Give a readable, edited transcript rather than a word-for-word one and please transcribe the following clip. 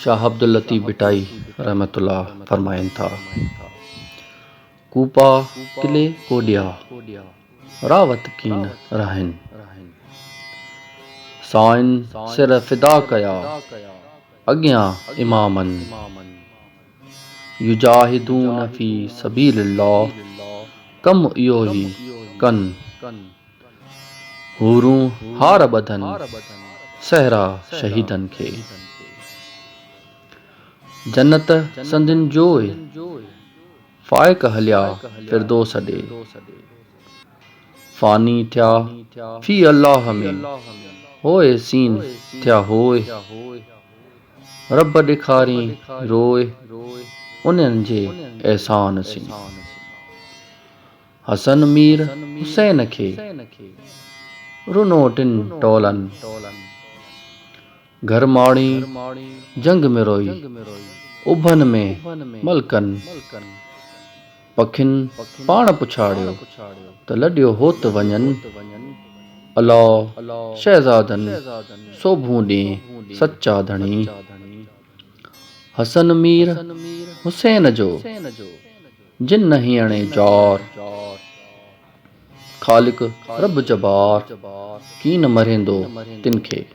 शाह अब्दुल लतीफ़ भिटाई रहमतुल्लाह फरमाइन था, कूपा किले कोडिया रावत कीन रहन, साइन सिर फिदा कया अॻियां इमामन, युजाहिदून फी सबीलिल्लाह कम इहो ही कन, हूरूं हार ॿधन सहरा शहीदन खे, जन्नत संदिन जोइ फ़ाइक़ हलिया फिरदौस ॾे, फ़ानी थिया फी अल्लाह में होए सीन थिया होए, रब ॾेखारी रोए उन्हनि जे एहसान सी, हसन मीर हुसैन खे रुनो टिन टोलन, घर माणी जंग में रोई उभन में मलकन, पखिन पाण पुछाड़ियो त लॾियो होत वञन, अला शहज़ादन सोभूं ॾे सच्चा धणी, हसन मीर हुसैन जो जिन नहीं अणे जार, खालिक रब जबार कीन मरेंदो तिनखे।